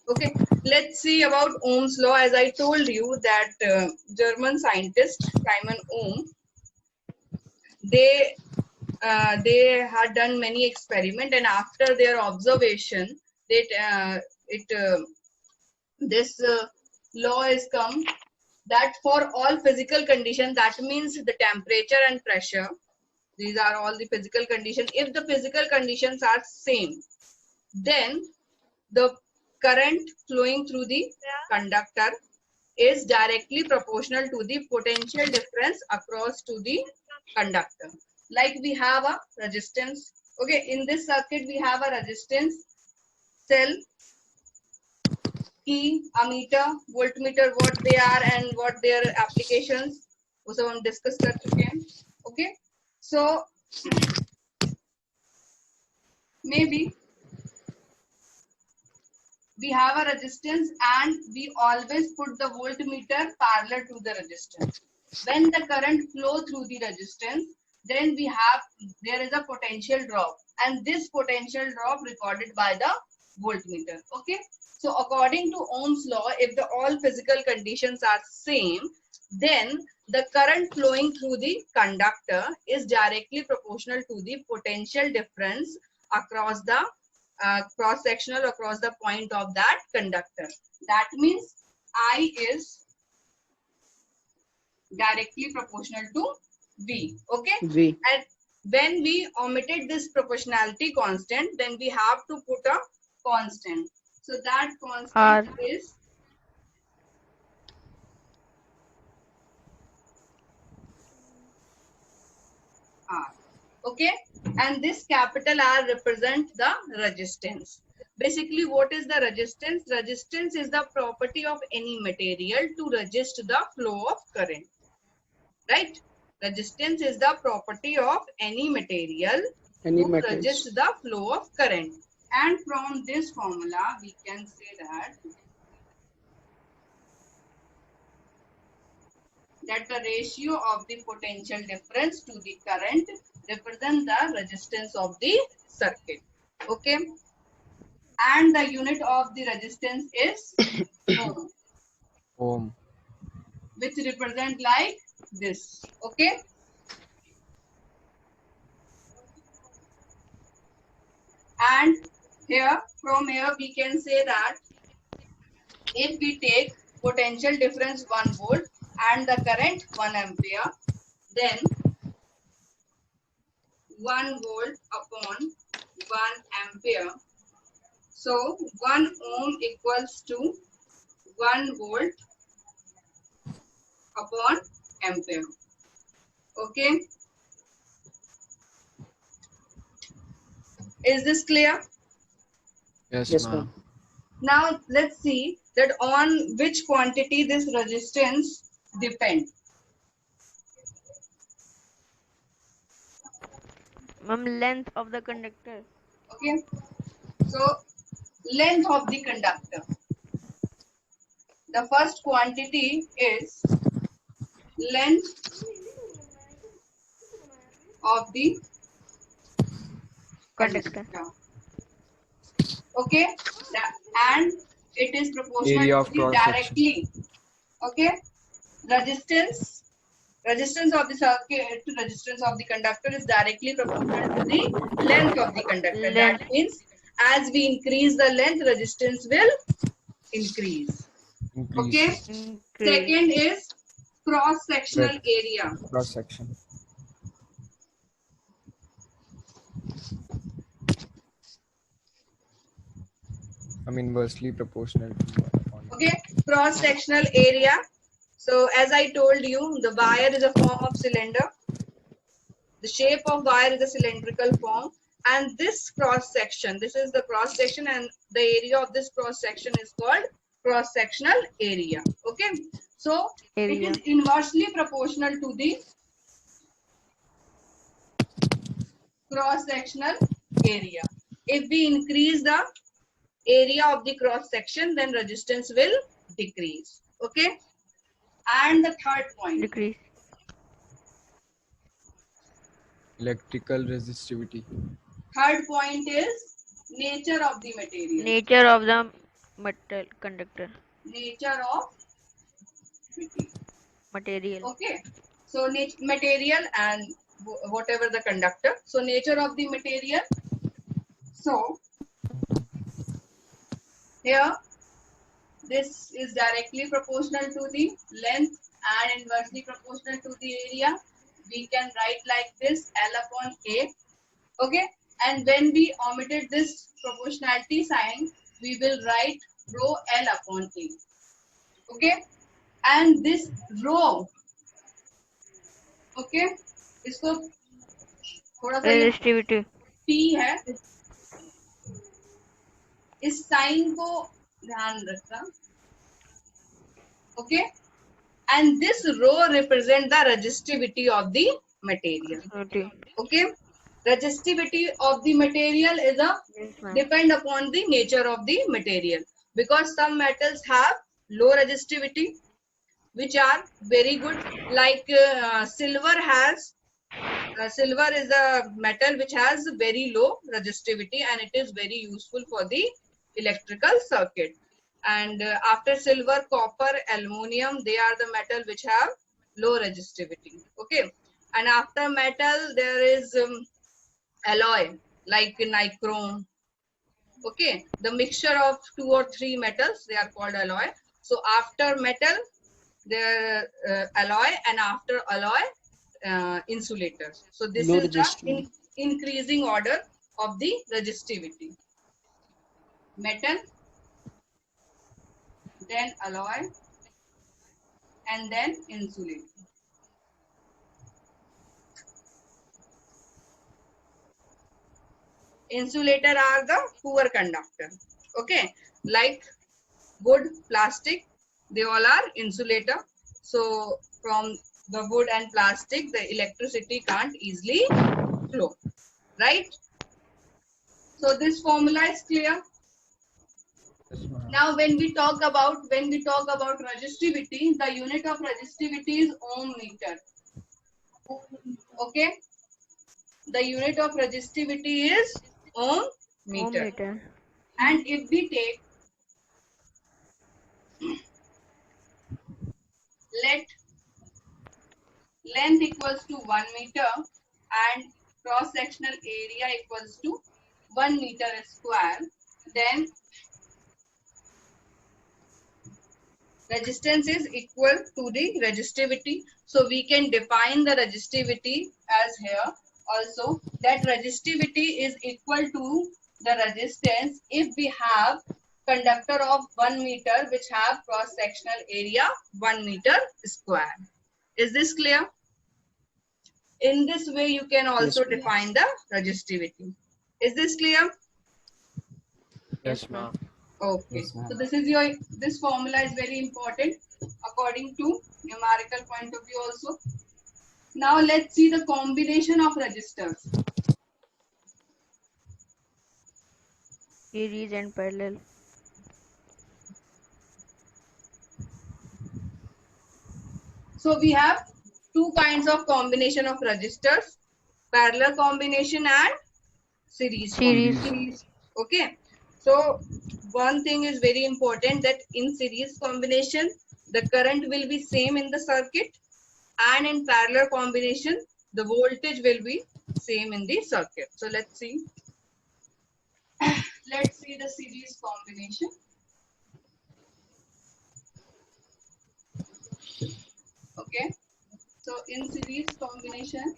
Okay, let's see about Ohm's law. As I told you that German scientist Simon Ohm, they they had done many experiment, and after their observation, that it this law is come that for all physical conditions, that means the temperature and pressure, these are all the physical conditions. If the physical conditions are same, then the current flowing through the conductor is directly proportional to the potential difference across to the conductor. Like we have a resistance. Okay, in this circuit we have a resistance, cell, key, ammeter, voltmeter, what they are and what their applications, वो सब हम discuss कर चुके हैं. Okay, so maybe we have a resistance and we always put the voltmeter parallel to the resistance. When the current flow through the resistance, then there is a potential drop, and this potential drop recorded by the voltmeter. Okay, so according to Ohm's law, if the all physical conditions are same, then the current flowing through the conductor is directly proportional to the potential difference across the cross sectional across the point of that conductor. That means I is directly proportional to V. Okay, V. and when we omitted this proportionality constant, then we have to put a constant. So that constant R. is R. Okay, and this capital R represents the resistance. Basically, what is the resistance? Resistance is the property of any material to resist the flow of current. Right? Resistance is the property of any material Any to metals. resist the flow of current. And from this formula, we can say that the ratio of the potential difference to the current represents the resistance of the circuit. Okay, and the unit of the resistance is ohm, Ohm. which represent like this. Okay, and from here we can say that if we take potential difference 1 volt and the current 1 ampere, then 1 volt upon 1 ampere. So 1 ohm equals to 1 volt upon ampere. Okay, is this clear? Yes, Yes, ma'am. ma'am. Now let's see that on which quantity this resistance depends. Ma'am, length of the conductor. Okay, so length of the conductor. The first quantity is length of the Conductor. conductor. Okay, and it is proportional Area to of the cross section. directly. Okay, resistance of the circuit to resistance of the conductor is directly proportional to the length of the conductor. That Length. means as we increase the length, resistance will increase. Okay, Increase. Increase. second is cross sectional Breadth. area. Cross section. I'm inversely proportional to 1 upon. Okay, cross sectional area. So as I told you, the wire is a form of cylinder. The shape of wire is a cylindrical form, and this cross section, this is the cross section, and the area of this cross section is called cross sectional area. Okay, so it Area. is inversely proportional to the cross sectional area. If we increase the area of the cross section, then resistance will decrease. Okay, and the third point, Decrease. Electrical resistivity. third point is nature of the material. Nature of the Metal conductor. Nature of Material. okay. So material and whatever the conductor. So nature of the material. So here this is directly proportional to the length and inversely proportional to the area. We can write like this L upon A. Okay. And when we omitted this proportionality sign, we will write rho L upon A. Okay. And this rho, okay, इसको थोड़ा सा ये Resistivity. P है, इस sign को ध्यान रखना. Okay. And this rho represent the resistivity of the material. Okay. Okay. Resistivity of the material is a Yes, ma'am. depend upon the nature of the material, because some metals have low resistivity which are very good, like silver has silver is a metal which has very low resistivity and it is very useful for the electrical circuit. And after silver, copper, aluminum, they are the metal which have low resistivity. Okay. And after metal there is alloy like nichrome. Okay, the mixture of 2 or 3 metals, they are called alloy. So after metal there alloy, and after alloy insulators. So this Low is the resistivity. increasing order of the resistivity. Metal, then alloy, and then insulator. Insulator are the poor conductor. Okay, like wood, plastic, they all are insulator. So from the wood and plastic, the electricity can't easily flow, right? So this formula is clear. Now when we talk about resistivity, the unit of resistivity is ohm meter. Okay, the unit of resistivity is ohm meter. Ohm meter. And if we take, let length equals to 1 meter and cross sectional area equals to 1 meter square, then resistance is equal to the resistivity. So we can define the resistivity as here also, that resistivity is equal to the resistance if we have conductor of 1 meter which have cross sectional area 1 meter square. Is this clear? In this way you can also Yes, ma'am. define the resistivity. Is this clear? Yes, ma'am. Okay. Yes, ma'am. So this formula is very important according to numerical point of view also. Now let's see the combination of resistors. Series and parallel. So we have two kinds of combination of resistors: parallel combination and series Series. combination. Okay. So one thing is very important, that in series combination the current will be same in the circuit, and in parallel combination the voltage will be same in the circuit. So let's see. Let's see the series combination. Okay. So in series combination,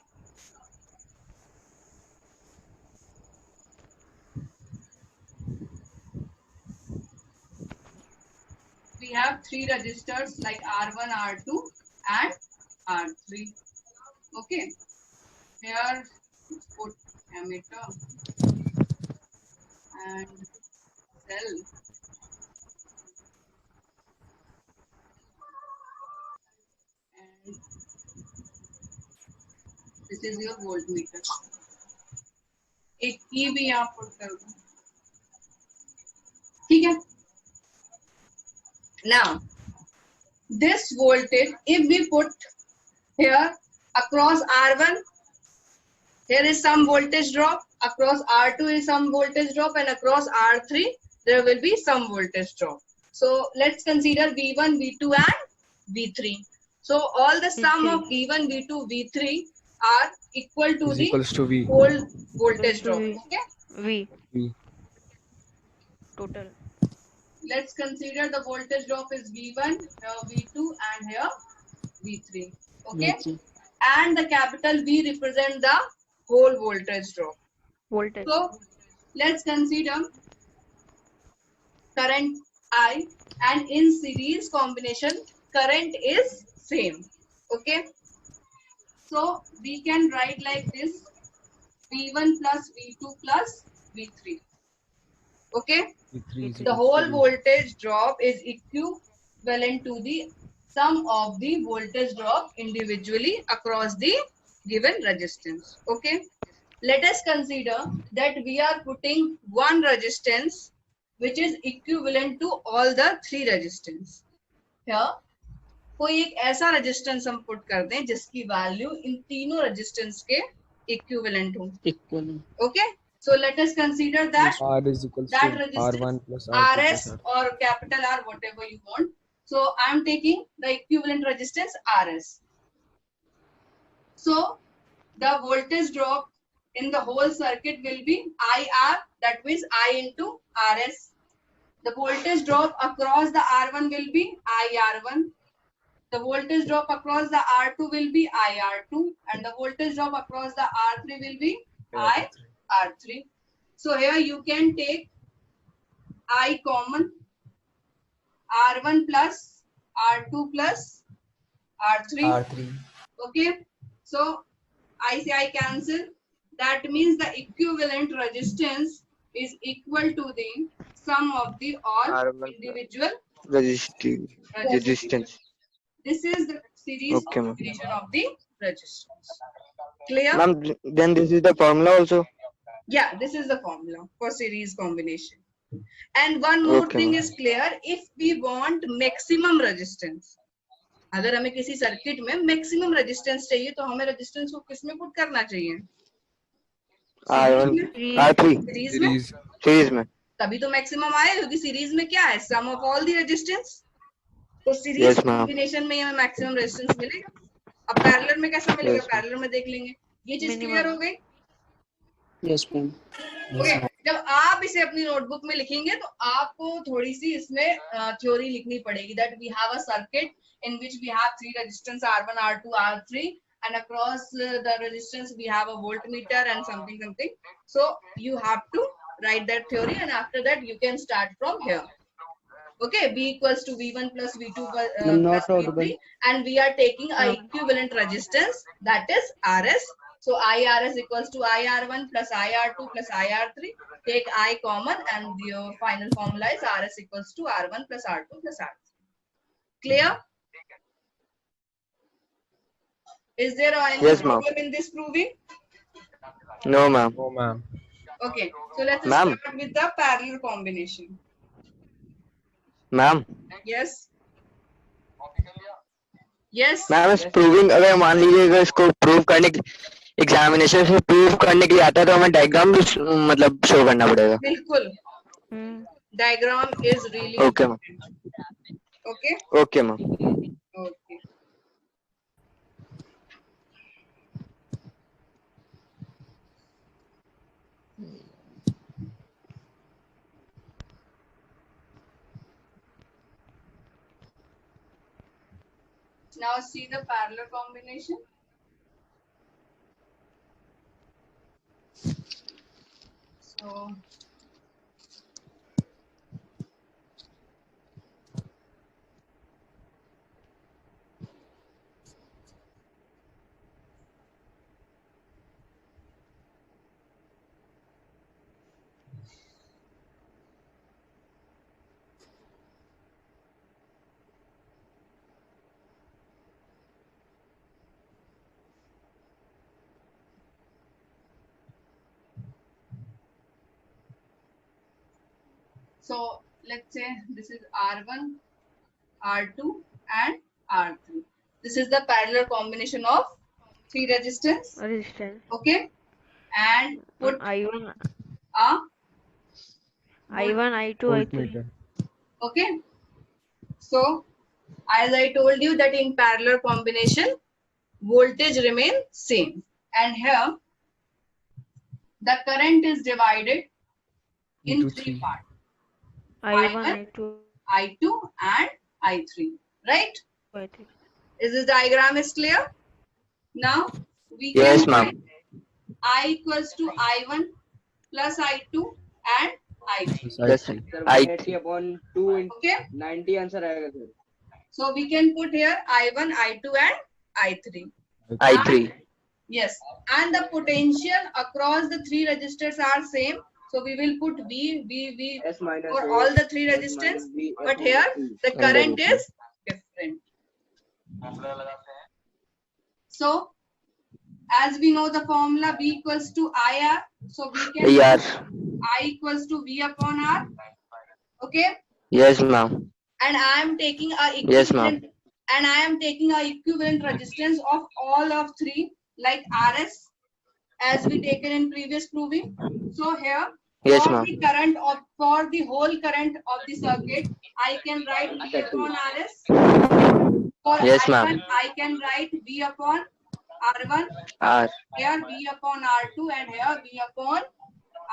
we have three resistors like R1, R2 and R3. Okay. Here put ammeter and cell. And this is your voltmeter. एक की भी यहाँ put कर दो. ठीक है. Now this voltage, if we put here across R1, here is some voltage drop, across R2 is some voltage drop, and across R3 there will be some voltage drop. So let's consider V1, V2 and V3. So all the sum of V1, V2, V3 are equal to Is the equals to V. whole voltage to drop. V. Okay. V. V. Total. Let's consider the voltage drop is V1, V2 and here V3. Okay. V3. And the capital V represent the whole voltage drop. Voltage. So let's consider current I, and in series combination current is same. Okay. So we can write like this: V1 plus V2 plus V3. Okay. V3 is The equals whole to V. voltage drop is equivalent to the sum of the voltage drop individually across the given resistance. Okay. Let us consider that we are putting one resistance which is equivalent to all the three resistance. Here, कोई एक ऐसा resistance हम put कर दें जिसकी value इन तीनों resistance के equivalent हो. Equal. Okay. So let us consider that R is equals that to resistance R1 plus R2 plus RS R. or capital R, whatever you want. So I am taking the equivalent resistance RS. So the voltage drop in the whole circuit will be IR, that means I into RS. The voltage drop across the R1 will be IR1. The voltage drop across the R2 will be IR2, and the voltage drop across the R3 will be IR3. So here you can take I common, R1 plus R2 plus R3. R3. Okay. So I cancel. That means the equivalent resistance is equal to the sum of the all R1 individual resistance. resistance. This is the series Okay, ma'am. combination of the resistance. Clear? Ma'am, then this is the formula also. Yeah, this is the formula for series combination. And one more Okay, thing ma'am. is clear: if we want maximum resistance, अगर हमें किसी circuit में maximum resistance चाहिए तो हमें resistance को किस में पुट करना चाहिए? R1, Three. R3 सीरीज में. Series. series में. तभी तो मैक्सिमम आए, क्योंकि सीरीज में क्या है? सम ऑफ ऑल द रेजिस्टेंस. तो सीरीज Yes, ma'am. कॉम्बिनेशन में हमें मैक्सिमम रेजिस्टेंस मिलेगा. अब पैरेलल में कैसा मिलेगा? Yes, ma'am. पैरेलल में देख लेंगे. ये चीज Minimum. क्लियर हो गई? Yes, ma'am. ओके. जब आप इसे अपनी नोटबुक में लिखेंगे तो आपको थोड़ी सी इसमें थ्योरी लिखनी पड़ेगी. That we have a circuit in which we have three resistance R1, R2, R3, and across the resistance we have a voltmeter and something. So you have to write that theory, and after that you can start from here. Okay, V equals to V1 plus V2 Not plus audible. V3, and we are taking a equivalent resistance, that is RS. So IRS equals to IR1 plus IR2 plus IR3. Take I common, and your final formula is RS equals to R1 plus R2 plus R3. Clear? Is there any Yes, ma'am. problem in this proving? No, ma'am. Oh, ma'am. Okay, so let's Ma'am. start with the parallel combination. Ma'am, Yes. Yes. Ma'am इस proving अगर मान लीजिए अगर इसको prove करने के examination से prove करने के लिए आता है तो हमें डायग्राम मतलब शो करना पड़ेगा. बिल्कुल. Hmm. Diagram is really Okay, ma'am. important. Okay. Okay, ma'am. Okay. Now see the parallel combination. So So let's say this is R1, R2 and R3. This is the parallel combination of three resistance. Resistance. Okay. And put I1. a I1, I2, I3. Voltmeter. Okay, so as I told you that in parallel combination voltage remain same, and here the current is divided in Into three three. parts: I1, I1, I2, I2 and I3, right? I3. Is this diagram is clear? Now we Yes, can ma'am. write I equals to I1 plus I2 and I3. Plus Plus I3. Sir, I 180 upon 2 into Okay, 90 answer आएगा sir. so we can put here I1, I2 and I3. I3. Yes, and the potential across the three registers are same. So we will put V S minus for A, all the three S resistors. minus B, S But minus here C. the And current then- is different. So as we know the formula V equals to IR, so we can AR. put I equals to V upon R. Okay, Yes, ma'am. and I am taking a Yes, equivalent, and I am taking a equivalent resistance of all of three, like RS, as we taken in previous proving. So here Yes, for ma'am. the current of for the whole current of the circuit, I can write V upon RS. For Yes, I1, ma'am. I can write V upon R1. R. Here V upon R2 and here V upon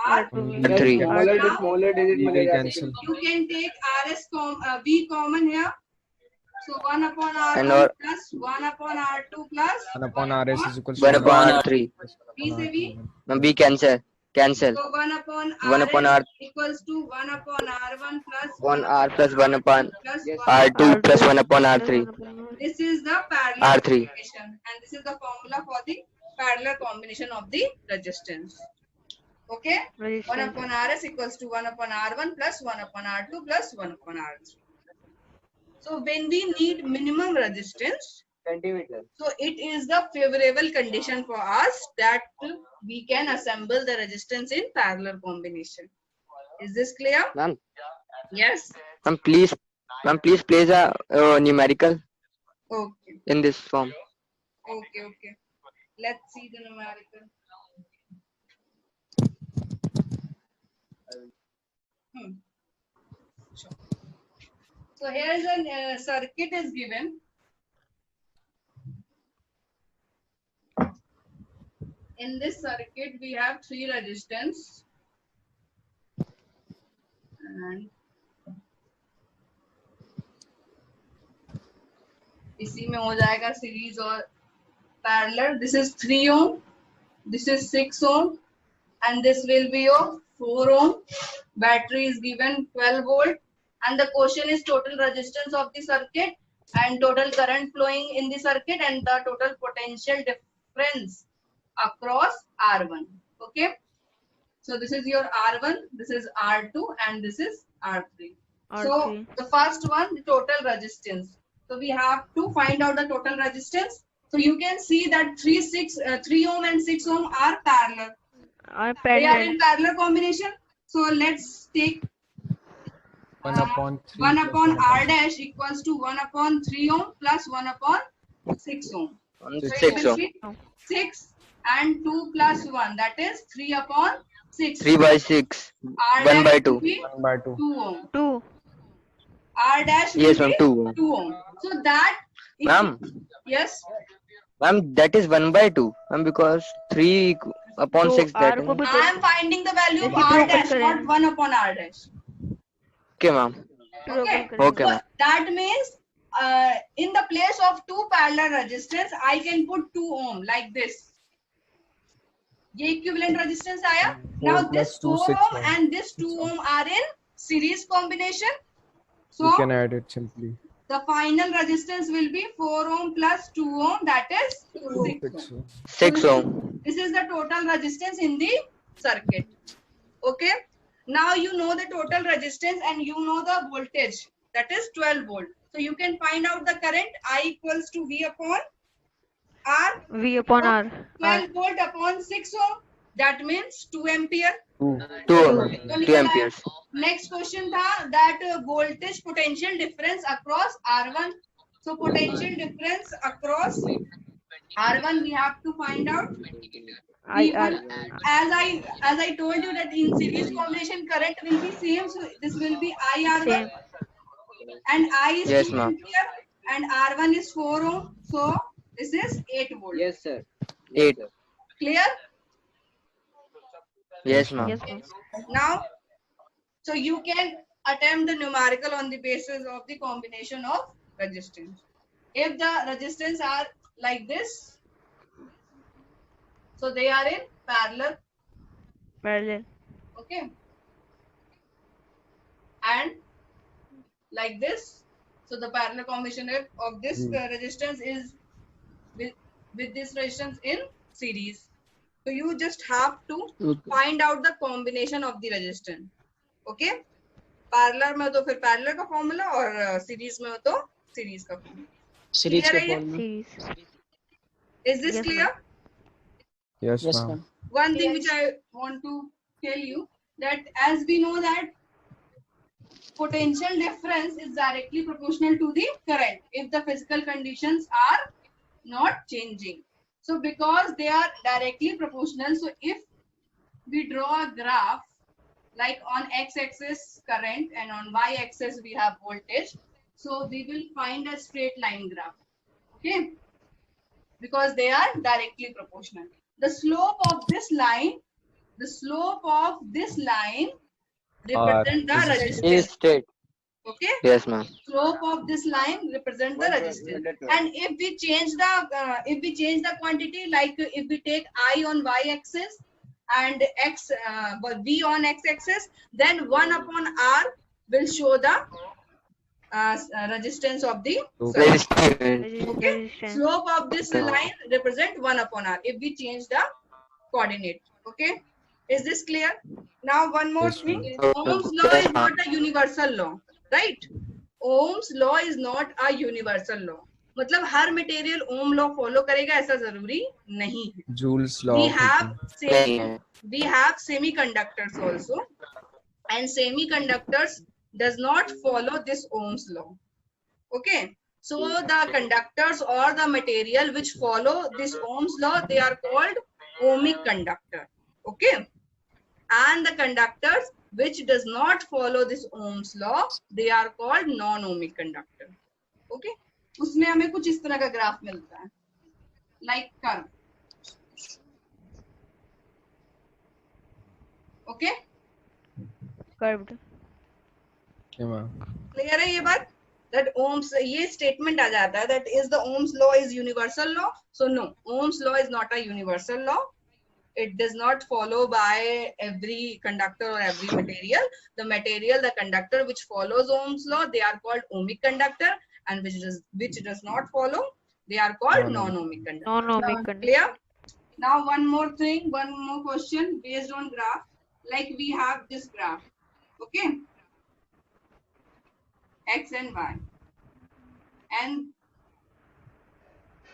R. R2, Yes, three. Smaller to Now smaller digit We will मिलेगा. cancel. you can take V common here. So 1 upon And R1 or- plus 1 upon R2 plus 1 upon RS is equals 1 to upon R3. plus 1 V upon से V. R2. Ma'am, we cancel. Cancel. So 1 upon 1 upon RS R. equals to 1 upon R1 plus 1 R plus 1 upon plus Yes. 1 R2 plus 1 upon plus R3. 1 upon R. This is the parallel R3. combination, and this is the formula for the parallel combination of the resistance. Okay, 1 Resistance. upon RS equals to 1 upon R1 plus 1 upon R2 plus 1 upon R3. So when we need minimum resistance, Centimeter. so it is the favorable condition for us that we can assemble the resistance in parallel combination. Is this clear? Ma'am, Yes. ma'am, please place a numerical Okay. in this form. Okay. Let's see the numerical. Sure. So here is a circuit is given. In this circuit, we have three resistance, and इसी में हो जाएगा series और parallel. This is 3 ohm, this is 6 ohm, and this will be your 4 ohm. Battery is given 12 volt, and the question is total resistance of the circuit and total current flowing in the circuit and the total potential difference across R1. Okay, so this is your R1, this is R2, and this is R3. So R3. the first one, the total resistance. So we have to find out the total resistance. So you can see that 3 ohm and 6 ohm are parallel. They are in Parallel. parallel combination. So let's take 1 upon 3. 1 plus upon 1 R dash equals to 1 upon 3 ohm plus 1 upon 6 ohm. On So it 6 will ohm. be 6 and 2 plus 1, that is 3 upon 6. 3 by 6. R 1 by dash 2. will be 1 by 2. 2 ohm. 2. R dash will Yes, be ma'am, 2 ohm. 2 ohm. So that if- Ma'am, yes, ma'am, that is 1 by 2. Ma'am, because 3 upon So 6 that R is. को भी I am finding the value of R Reciprocal dash, not current. 1 upon R dash. Okay, ma'am. Okay. Okay, So ma'am. that means in the place of two parallel resistors, I can put 2 ohm like this. ये equivalent resistance आया. Now 4 this plus 2, 4 6 ohm ohm. and this 2 ohm are in series combination. We So can add it simply. the final resistance will be 4 ohm plus 2 ohm, that is 6 ohm. 6 ohm. 6 ohm. This is the total resistance in the circuit. Okay. Now you know the total resistance and you know the voltage, that is 12 volt. So you can find out the current. I equals to V upon R. V upon R. 12 volt upon 6 ohm. That means 2 ampere. 2. 2 तो निकल आया। amperes. Next question था that voltage potential difference across R1. So potential difference across R1 we have to find out IR. as I told you that in series combination current will be same, so this will be IR1 Same. and I is Yes, 2 ma'am. ampere and R1 is 4 ohm, so this is 8 volt. Yes, sir. 8. Sir. Clear? Yes, ma'am. Yes, ma'am. Now, so you can attempt the numerical on the basis of the combination of resistance. If the resistance are like this, so they are in parallel, Parallel. okay, and like this, so the parallel combination of this resistance is with this resistance in series. So you just have to find out the combination of the resistance, okay. Parallel में हो तो फिर parallel का formula और series में हो तो series का फॉर्मूला. सीरीज Clear का है ये? Formula. Series. Is this Yes, clear? Yes, yes ma'am. Ma'am. One thing which I want to tell you, that as we know that potential difference is directly proportional to the current if the physical conditions are not changing. So because they are directly proportional, so if we draw a graph like on x-axis current and on y-axis we have voltage, so we will find a straight line graph, okay, because they are directly proportional. The slope of this line represent the Is resistance, Is straight. okay. Yes, ma'am. Slope of this line represent the resistance, and if we change the quantity, like if we take I on y-axis and x v on x-axis, then 1 upon r will show the resistance of the circuit. Resistance. Okay, Resistance. slope of this line represent 1 upon r if we change the coordinate, okay. Is this clear? Now one more Yes, thing, ma'am. Ohm's law is not a universal law, right? Ohm's law is not a universal law. मतलब हर material ओम law follow करेगा ऐसा जरूरी नहीं है. Joule's law. We of have heating. semiconductors also, and semiconductors does not follow this Ohm's law, okay. So the conductors or the material which follow this Ohm's law, they are called ohmic conductor, okay. And the conductors which does not follow this Ohm's law, they are called non-ohmic conductor, okay. उसमें हमें कुछ इस तरह का graph मिलता है, like curve, okay. Curved. Yeah, ma'am. Clear है ये बात? That Ohm's, ये statement आ जाता है that is the Ohm's law is universal law. So no, Ohm's law is not a universal law. It does not follow by every conductor or every material. The conductor which follows Ohm's law, they are called ohmic conductor, and which does not follow, they are called non-ohmic conductor. Non-ohmic conductor. Clear? Now one more question based on graph. Like we have this graph, okay, x and y, and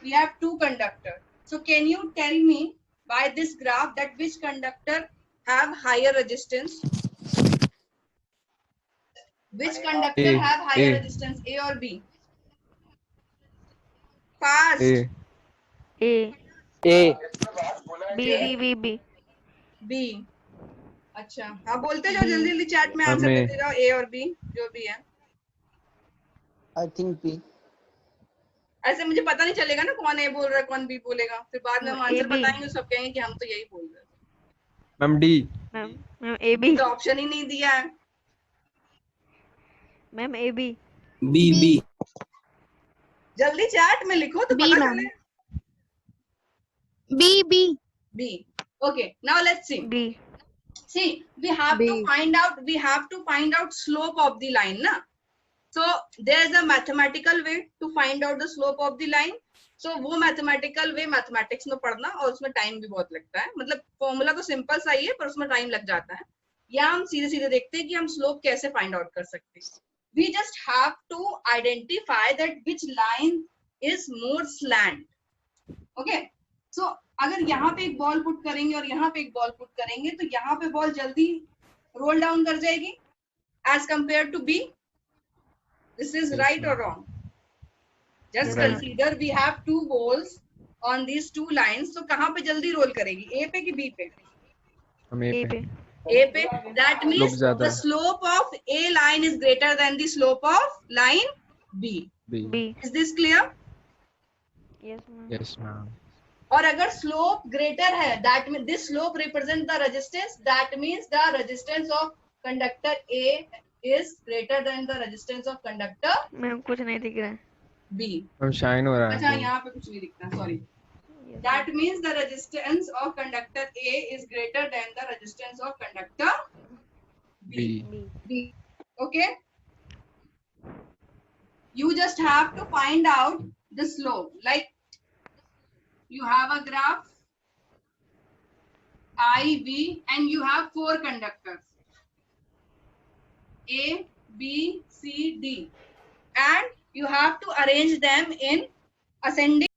we have two conductors. So can you tell me by this graph that which conductor have higher resistance? Which conductor A. have higher A. resistance, A or B? Fast. A. A. A. B. B. अच्छा, हाँ बोलते जाओ जल्दी जल्दी chat में answer हमें- देते जाओ, A और B जो भी है. I think P. ऐसे मुझे पता नहीं चलेगा ना कौन A बोल रहा है कौन B बोलेगा, फिर बाद में हम आंसर AB. बताएंगे सब कहेंगे कि हम तो यही बोल रहे हैं. Ma'am, D. Ma'am AB. तो ऑप्शन ही नहीं दिया है. Ma'am AB. बी. जल्दी चैट में लिखो तो B, पता ma'am. चले. B. B. Okay, now let's see. B. See, we have to find out slope of the line, na? So there is a mathematical way to find out the slope of the line. So वो mathematical way mathematics में पढ़ना और उसमें time भी बहुत लगता है. मतलब फॉर्मूला तो सिंपल सा ही है पर उसमें टाइम लग जाता है. या हम सीधे सीधे देखते हैं कि हम स्लोप कैसे फाइंड आउट कर सकते हैं. We just have to identify that which line is more slant. Okay. So अगर यहाँ पे एक बॉल पुट करेंगे और यहाँ पे एक बॉल पुट करेंगे तो यहाँ पे बॉल जल्दी रोल डाउन कर जाएगी as compared to B. This is right or wrong? Just Right. consider we have two balls on these two lines, तो कहाँ पे जल्दी रोल करेगी, ए पे कि बी पे? हम ए A पे पे. A पे. That means ज्यादा the है. slope of A line is greater than the slope of line B. B. B. Is this clear? Yes, ma'am. Yes ma'am. और अगर slope greater है, that means this slope represents the resistance. That means the resistance of conductor A is greater than the resistance of conductor ma'am कुछ नहीं दिख रहा है. B. हम shine हो रहा अच्छा है. यहाँ पे कुछ नहीं दिखता, sorry. Yes, That means the resistance of conductor A is greater than the resistance of conductor B. B. B. Okay. You just have to find out the slope. Like you have a graph IV and you have 4 conductors A, B, C, D, and you have to arrange them in ascending